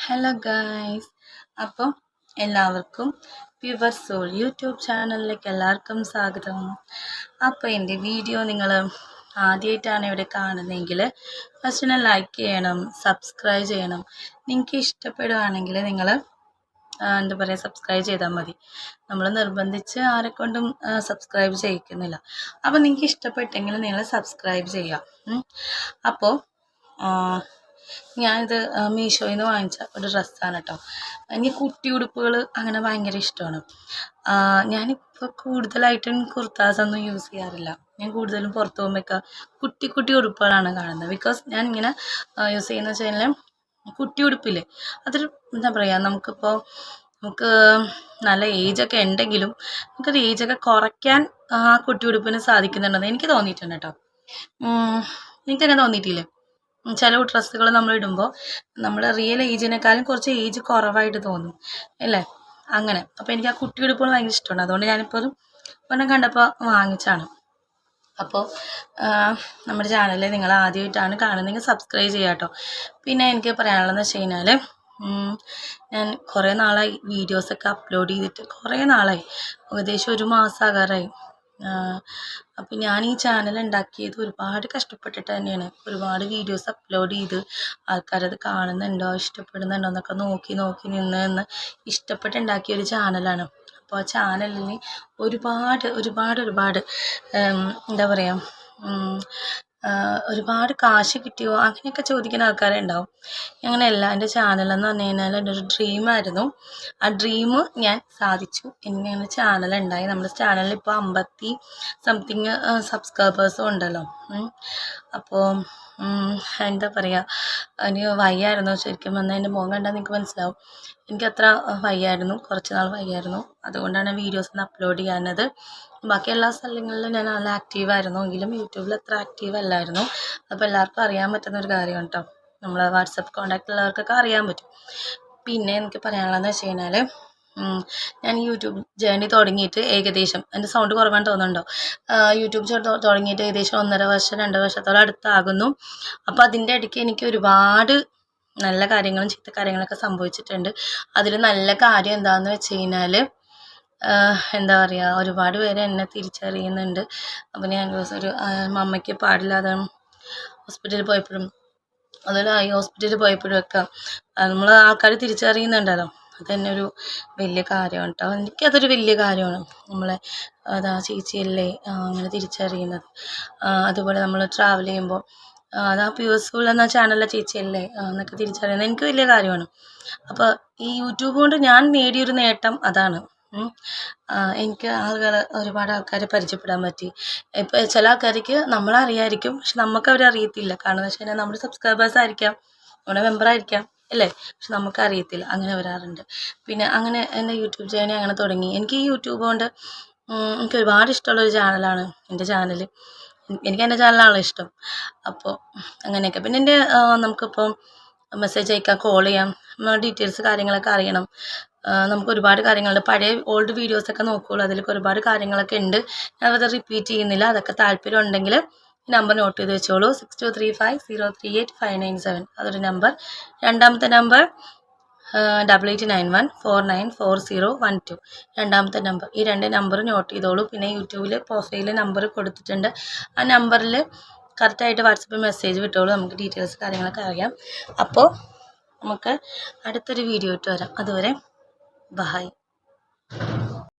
Hello guys, അപ്പം എല്ലാവർക്കും pure soul YouTube ചാനലിലേക്ക് എല്ലാവർക്കും സ്വാഗതം. അപ്പോൾ എൻ്റെ വീഡിയോ നിങ്ങൾ ആദ്യമായിട്ടാണ് ഇവിടെ കാണുന്നതെങ്കിൽ ഫസ്റ്റ് ലൈക്ക് ചെയ്യണം, സബ്സ്ക്രൈബ് ചെയ്യണം. നിങ്ങൾക്ക് ഇഷ്ടപ്പെടുകയാണെങ്കിൽ നിങ്ങൾ എന്താ പറയുക, സബ്സ്ക്രൈബ് ചെയ്താൽ മതി. നമ്മൾ നിർബന്ധിച്ച് ആരെക്കൊണ്ടും സബ്സ്ക്രൈബ് ചെയ്യിക്കുന്നില്ല. അപ്പോൾ നിങ്ങൾക്ക് ഇഷ്ടപ്പെട്ടെങ്കിൽ നിങ്ങൾ സബ്സ്ക്രൈബ് ചെയ്യാം. അപ്പോൾ ഞാനിത് മീഷോയിൽ നിന്ന് വാങ്ങിച്ച ഒരു ഡ്രസ്സാണ് കേട്ടോ. എനിക്ക് കുട്ടി ഉടുപ്പുകൾ അങ്ങനെ ഭയങ്കര ഇഷ്ടമാണ്. ഞാനിപ്പോൾ കൂടുതലായിട്ടും കുർത്താസൊന്നും യൂസ് ചെയ്യാറില്ല. ഞാൻ കൂടുതലും പുറത്ത് പോകുമ്പോഴൊക്കെ കുട്ടി കുട്ടി ഉടുപ്പുകളാണ് കാണുന്നത്. ബിക്കോസ് ഞാൻ ഇങ്ങനെ യൂസ് ചെയ്യുന്ന വെച്ചാൽ കുട്ടി ഉടുപ്പില്ലേ, അതൊരു എന്താ പറയുക, നമുക്ക് നല്ല ഏജൊക്കെ ഉണ്ടെങ്കിലും നമുക്കൊരു ഏജൊക്കെ കുറയ്ക്കാൻ ആ കുട്ടി ഉടുപ്പിന് സാധിക്കുന്നുണ്ടെന്ന് എനിക്ക് തോന്നിയിട്ടുണ്ട് കേട്ടോ. എനിക്കങ്ങനെ തോന്നിയിട്ടില്ലേ? ചില ഡ്രസ്സുകൾ നമ്മൾ ഇടുമ്പോൾ നമ്മൾ റിയൽ ഏജിനേക്കാളും കുറച്ച് ഏജ് കുറവായിട്ട് തോന്നും അല്ലേ, അങ്ങനെ. അപ്പോൾ എനിക്ക് ആ കുട്ടി ഉടുപ്പുകൾ ഭയങ്കര ഇഷ്ടമാണ്. അതുകൊണ്ട് ഞാനിപ്പോൾ ഒരെണ്ണം കണ്ടപ്പോൾ വാങ്ങിച്ചാണ്. അപ്പോൾ നമ്മുടെ ചാനലിൽ നിങ്ങൾ ആദ്യമായിട്ടാണ് കാണുന്നതെങ്കിൽ സബ്സ്ക്രൈബ് ചെയ്യാം കേട്ടോ. പിന്നെ എനിക്ക് പറയാനുള്ളതെന്ന് വെച്ച് കഴിഞ്ഞാൽ, ഞാൻ കുറേ നാളായി വീഡിയോസൊക്കെ അപ്ലോഡ് ചെയ്തിട്ട്, കുറേ നാളായി, ഏകദേശം ഒരു മാസമാകാറായി. അപ്പം ഞാൻ ഈ ചാനൽ ഉണ്ടാക്കിയത് ഒരുപാട് കഷ്ടപ്പെട്ടിട്ട് തന്നെയാണ്. ഒരുപാട് വീഡിയോസ് അപ്ലോഡ് ചെയ്ത് ആൾക്കാരത് കാണുന്നുണ്ടോ, ഇഷ്ടപ്പെടുന്നുണ്ടോ എന്നൊക്കെ നോക്കി നിന്ന് ഇഷ്ടപ്പെട്ടുണ്ടാക്കിയൊരു ചാനലാണ്. അപ്പോൾ ആ ചാനലിന് ഒരുപാട് എന്താ പറയുക, ഒരുപാട് കാശ് കിട്ടിയോ അങ്ങനെയൊക്കെ ചോദിക്കുന്ന ആൾക്കാരുണ്ടാവും. അങ്ങനെയല്ല, എൻ്റെ ചാനലെന്ന് പറഞ്ഞു കഴിഞ്ഞാൽ എൻ്റെ ഒരു ഡ്രീമായിരുന്നു. ആ ഡ്രീം ഞാൻ സാധിച്ചു. എനിക്കങ്ങനെ ചാനലുണ്ടായി. നമ്മുടെ ചാനലിൽ ഇപ്പോൾ 50 സംതിങ് സബ്സ്ക്രൈബേഴ്സും ഉണ്ടല്ലോ. അപ്പോൾ എന്താ പറയുക, എനിക്ക് വയ്യായിരുന്നു. ശരിക്കും വന്നാൽ എൻ്റെ മുഖം കണ്ടാൽ നിങ്ങൾക്ക് മനസ്സിലാവും. എനിക്കത്ര വയ്യായിരുന്നു, കുറച്ച് നാൾ വയ്യായിരുന്നു. അതുകൊണ്ടാണ് വീഡിയോസ് അപ്ലോഡ് ചെയ്യാനത്. ബാക്കി എല്ലാ സ്ഥലങ്ങളിലും ഞാൻ നല്ല ആക്റ്റീവായിരുന്നു, എങ്കിലും യൂട്യൂബിൽ അത്ര ആക്റ്റീവ് അല്ലായിരുന്നു. അപ്പോൾ എല്ലാവർക്കും അറിയാൻ പറ്റുന്ന ഒരു കാര്യമാണ് കേട്ടോ. നമ്മൾ വാട്സപ്പ് കോൺടാക്റ്റ് ഉള്ളവർക്കൊക്കെ അറിയാൻ പറ്റും. പിന്നെ എനിക്ക് പറയാനുള്ളതെന്ന് വെച്ച് കഴിഞ്ഞാൽ, ഞാൻ യൂട്യൂബ് ജേർണി തുടങ്ങിയിട്ട് ഏകദേശം, എൻ്റെ സൗണ്ട് കുറവാണെന്ന് തോന്നുന്നുണ്ടോ, യൂട്യൂബ് തുടങ്ങിയിട്ട് ഏകദേശം 1.5 വർഷം 2 വർഷത്തോളം അടുത്താകുന്നു. അപ്പോൾ അതിൻ്റെ ഇടയ്ക്ക് എനിക്ക് ഒരുപാട് നല്ല കാര്യങ്ങളും ചീത്ത കാര്യങ്ങളൊക്കെ സംഭവിച്ചിട്ടുണ്ട്. അതിൽ നല്ല കാര്യം എന്താണെന്ന് വെച്ച് കഴിഞ്ഞാൽ, എന്താ പറയുക, ഒരുപാട് പേര് എന്നെ തിരിച്ചറിയുന്നുണ്ട്. അപ്പോൾ ഞാൻ ഒരു അമ്മയ്ക്ക് പാടില്ലാതെ ഹോസ്പിറ്റലിൽ പോയപ്പോഴും, അതുപോലെ ഈ ഹോസ്പിറ്റലിൽ പോയപ്പോഴും ഒക്കെ നമ്മൾ ആൾക്കാർ തിരിച്ചറിയുന്നുണ്ടല്ലോ, അത് തന്നെ ഒരു വലിയ കാര്യമാണ് കേട്ടോ. എനിക്കതൊരു വലിയ കാര്യമാണ്. നമ്മളെ അതാ ചേച്ചിയല്ലേ അങ്ങനെ തിരിച്ചറിയുന്നത്. അതുപോലെ നമ്മൾ ട്രാവൽ ചെയ്യുമ്പോൾ അതാ പ്യുവർ സോൾ എന്ന ചാനലിലെ ചേച്ചിയല്ലേ എന്നൊക്കെ തിരിച്ചറിയുന്നത് എനിക്ക് വലിയ കാര്യമാണ്. അപ്പോൾ ഈ യൂട്യൂബ് കൊണ്ട് ഞാൻ നേടിയൊരു നേട്ടം അതാണ്. എനിക്ക് ഒരുപാട് ആൾക്കാരെ പരിചയപ്പെടാൻ പറ്റി. ഇപ്പോൾ ചില ആൾക്കാർക്ക് നമ്മളറിയായിരിക്കും, പക്ഷെ നമുക്ക് അവരറിയത്തില്ല. കാരണം എന്ന് വെച്ച് കഴിഞ്ഞാൽ നമ്മുടെ സബ്സ്ക്രൈബേഴ്സ് ആയിരിക്കാം, നമ്മുടെ മെമ്പറായിരിക്കാം അല്ലേ, പക്ഷെ നമുക്കറിയത്തില്ല. അങ്ങനെ വരാറുണ്ട്. പിന്നെ അങ്ങനെ എൻ്റെ യൂട്യൂബ് ചാനൽ അങ്ങനെ തുടങ്ങി. എനിക്ക് ഈ യൂട്യൂബ് കൊണ്ട് എനിക്ക് ഒരുപാട് ഇഷ്ടമുള്ളൊരു ചാനലാണ് എൻ്റെ ചാനൽ. എനിക്ക് എൻ്റെ ചാനലാണല്ലോ ഇഷ്ടം. അപ്പോൾ അങ്ങനെയൊക്കെ. പിന്നെ എൻ്റെ നമുക്കിപ്പം മെസ്സേജ് അയക്കാം, കോൾ ചെയ്യാം, ഡീറ്റെയിൽസ് കാര്യങ്ങളൊക്കെ അറിയണം. നമുക്ക് ഒരുപാട് കാര്യങ്ങളുണ്ട്. പഴയ ഓൾഡ് വീഡിയോസൊക്കെ നോക്കുകയുള്ളൂ, അതിലൊക്കെ ഒരുപാട് കാര്യങ്ങളൊക്കെ ഉണ്ട്. ഞാനത് റിപ്പീറ്റ് ചെയ്യുന്നില്ല. അതൊക്കെ താല്പര്യം ഉണ്ടെങ്കിൽ നമ്പർ നോട്ട് ചെയ്ത് വെച്ചോളൂ. 6235038597 അതൊരു നമ്പർ. രണ്ടാമത്തെ നമ്പർ 8891494012 രണ്ടാമത്തെ നമ്പർ. ഈ 2 നമ്പർ നോട്ട് ചെയ്തോളൂ. പിന്നെ യൂട്യൂബിൽ പ്രൊഫൈലിൽ നമ്പർ കൊടുത്തിട്ടുണ്ട്. ആ നമ്പറിൽ കറക്റ്റായിട്ട് വാട്സപ്പിൽ മെസ്സേജ് വിട്ടോളൂ. നമുക്ക് ഡീറ്റെയിൽസ് കാര്യങ്ങളൊക്കെ അറിയാം. അപ്പോൾ നമുക്ക് അടുത്തൊരു വീഡിയോ ഇട്ട് വരാം. അതുവരെ ബൈ.